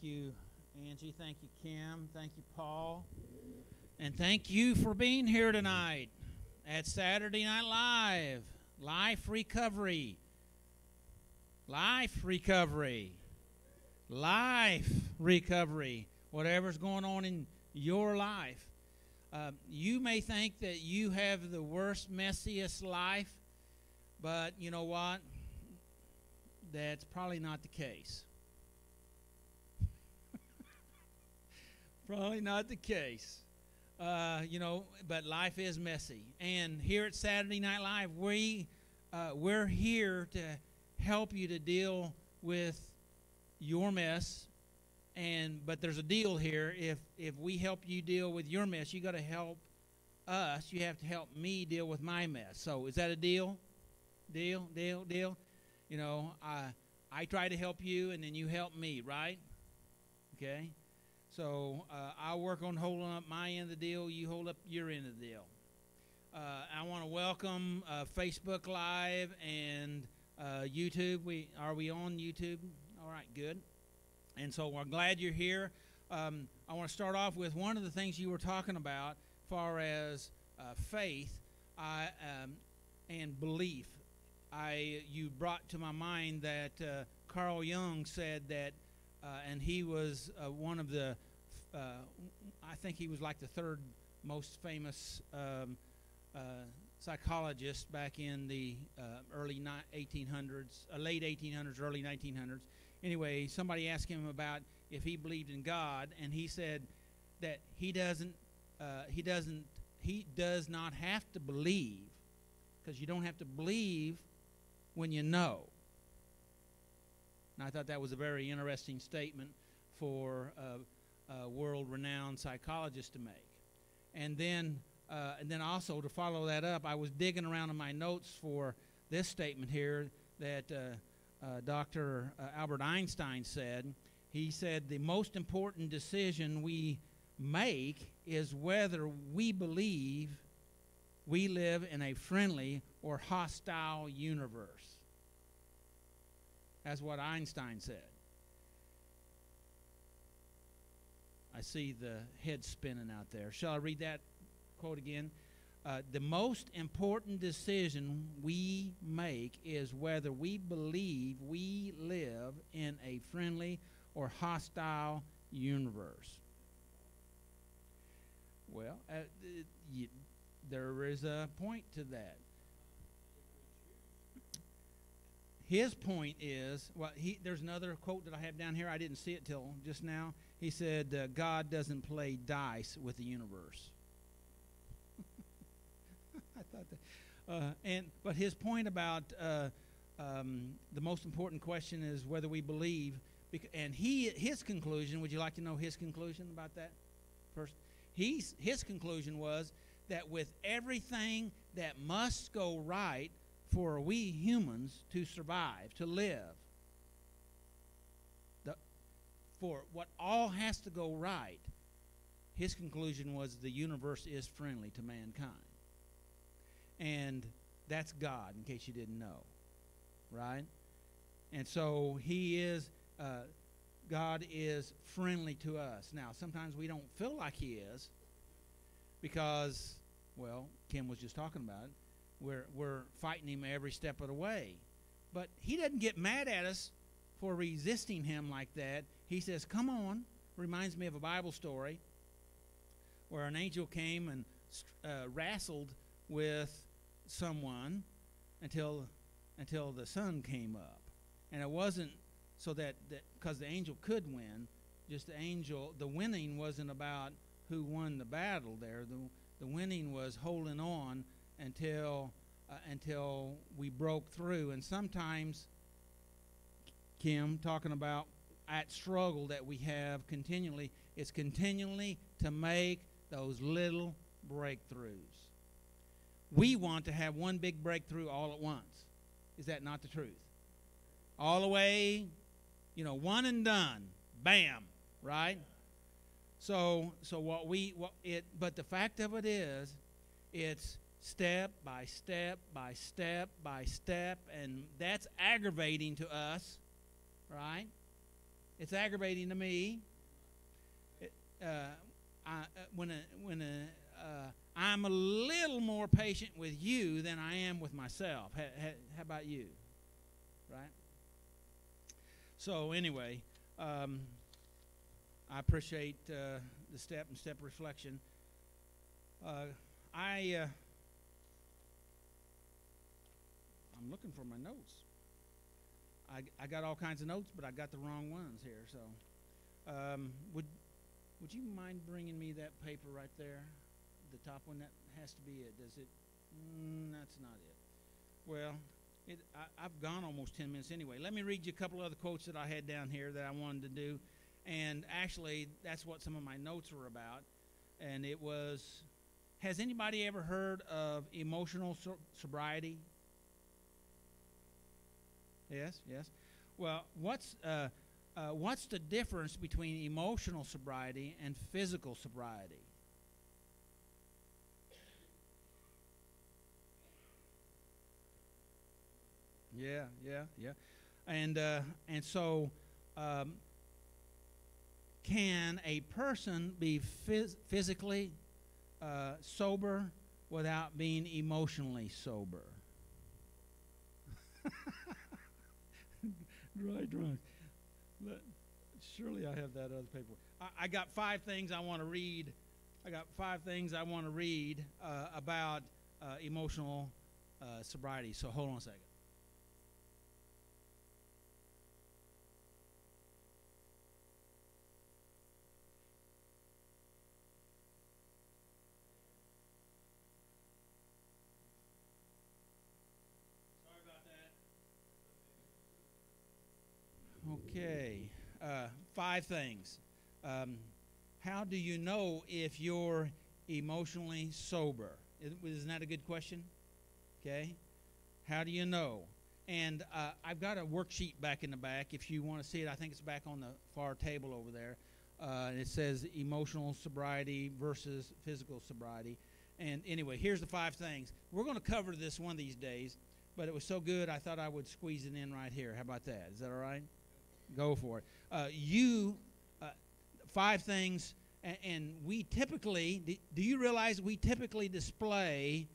You, Angie. Thank you, Kim. Thank you, Paul. And thank you for being here tonight at Saturday Night Live. Life Recovery. Life Recovery. Life Recovery. Whatever's going on in your life. You may think that you have the worst, messiest life, but you know what? That's probably not the case. Probably not the case. But life is messy. And here at Saturday Night Live, we're here to help you to deal with your mess. But there's a deal here. If we help you deal with your mess, you got to help us. You have to help me deal with my mess. So is that a deal? Deal. I try to help you, and then you help me, right? Okay. So I'll work on holding up my end of the deal. You hold up your end of the deal. I want to welcome Facebook Live and YouTube. Are we on YouTube? All right, good. And so we're glad you're here. I want to start off with one of the things you were talking about, as far as faith and belief. You brought to my mind that Carl Jung said that. And he was one of the, I think he was like the third most famous psychologist back in the early 1800s, late 1800s, early 1900s. Anyway, somebody asked him about if he believed in God, and he said that he does not have to believe, because you don't have to believe when you know. And I thought that was a very interesting statement for a world-renowned psychologist to make. And then also to follow that up, I was digging around in my notes for this statement here that Dr. Albert Einstein said. He said the most important decision we make is whether we believe we live in a friendly or hostile universe. That's what Einstein said. I see the head spinning out there. Shall I read that quote again? The most important decision we make is whether we believe we live in a friendly or hostile universe. Well, there is a point to that. His point is, there's another quote that I have down here. I didn't see it till just now. He said, God doesn't play dice with the universe. I thought that. But his point about the most important question is whether we believe. And his conclusion, would you like to know his conclusion about that first? His conclusion was that with everything that must go right for we humans to survive, to live, for what all has to go right, his conclusion was the universe is friendly to mankind. And that's God, in case you didn't know, right? And so God is friendly to us. Now, sometimes we don't feel like he is because, well, Kim was just talking about it. We're fighting him every step of the way. But he doesn't get mad at us for resisting him like that. He says, come on. Reminds me of a Bible story where an angel came and wrestled with someone until the sun came up. And it wasn't so that because the angel could win, just the winning wasn't about who won the battle there. The winning was holding on until we broke through. And sometimes, Kim, talking about that struggle that we have continually, it's continually to make those little breakthroughs. We want to have one big breakthrough all at once. Is that not the truth? All the way, one and done. Bam, right? So but the fact of it is, it's step by step by step by step, and that's aggravating to us, right? It's aggravating to me. I'm a little more patient with you than I am with myself. How about you? Right? So anyway, I appreciate the step and step reflection. I'm looking for my notes. I got all kinds of notes, but I got the wrong ones here. So would you mind bringing me that paper right there? The top one, that has to be it. Does it? That's not it. Well, I've gone almost 10 minutes anyway. Let me read you a couple other quotes that I had down here that I wanted to do. And actually, that's what some of my notes were about. And it was, has anybody ever heard of emotional sobriety? Yes, yes. Well, what's the difference between emotional sobriety and physical sobriety? Yeah. And so, can a person be physically sober without being emotionally sober? Right. But surely I have that other paper. I got 5 things I want to read. About emotional sobriety. So hold on a second. Okay, 5 things. How do you know if you're emotionally sober? Isn't that a good question? Okay. How do you know? And I've got a worksheet back in the back. If you want to see it, I think it's back on the far table over there. It says emotional sobriety versus physical sobriety. And anyway, here's the 5 things. We're going to cover this one of these days, but it was so good I thought I would squeeze it in right here. How about that? Is that all right? Go for it. 5 things, and we typically, do you realize we typically display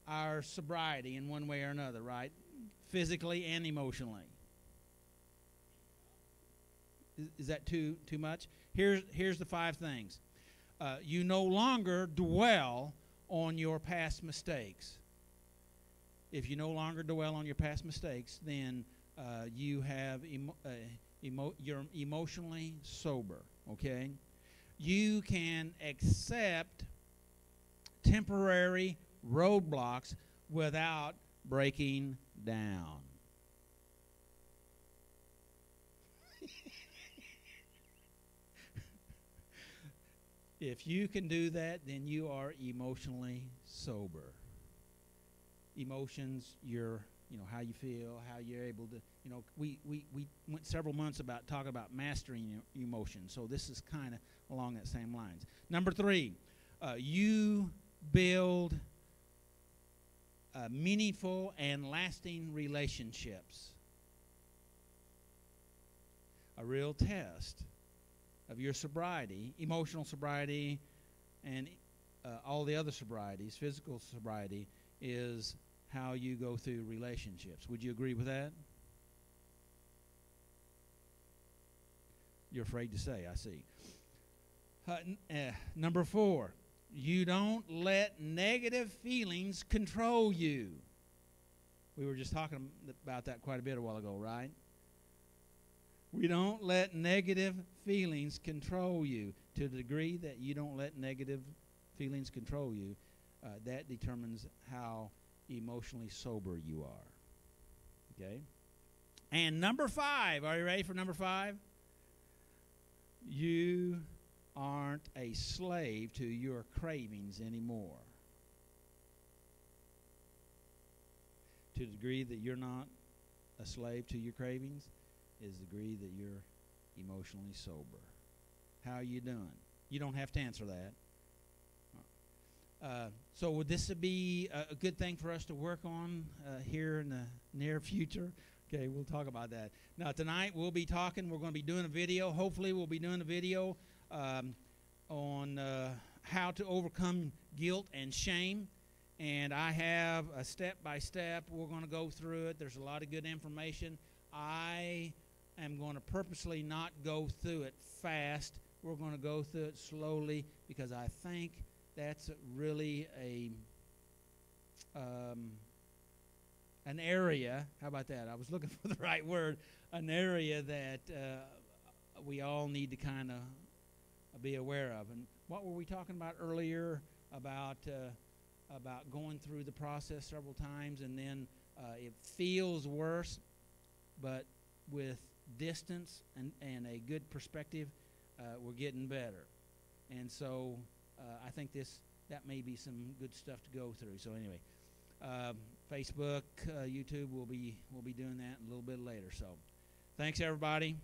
our sobriety in one way or another, right? Physically and emotionally. Is that too much? Here's the 5 things. You no longer dwell on your past mistakes. If you no longer dwell on your past mistakes, then you have you're emotionally sober, okay? You can accept temporary roadblocks without breaking down. If you can do that, then you are emotionally sober. Emotions, how you feel, how you're able to, we went several months about talking about mastering emotions. So this is kind of along that same lines. Number 3, you build meaningful and lasting relationships. A real test of your sobriety, emotional sobriety, and all the other sobrieties, physical sobriety, is how you go through relationships. Would you agree with that? You're afraid to say, I see. Number 4, you don't let negative feelings control you. We were just talking about that quite a bit a while ago, right? We don't let negative feelings control you. To the degree that you don't let negative feelings control you, that determines how emotionally sober you are. Okay? And number 5, are you ready for number 5? You aren't a slave to your cravings anymore. To the degree that you're not a slave to your cravings is the degree that you're emotionally sober. How are you doing? You don't have to answer that. So would this be a good thing for us to work on here in the near future? Okay, we'll talk about that. Now, tonight we'll be talking. We're going to be doing a video. Hopefully, we'll be doing a video on how to overcome guilt and shame. And I have a step-by-step. We're going to go through it. There's a lot of good information. I am going to purposely not go through it fast. We're going to go through it slowly because I think that's really an area. How about that? I was looking for the right word. An area that we all need to kind of be aware of. And what were we talking about earlier about going through the process several times, and then it feels worse, but with distance and a good perspective, we're getting better. And so I think that may be some good stuff to go through. So anyway, Facebook, YouTube, we'll be doing that a little bit later. So thanks, everybody.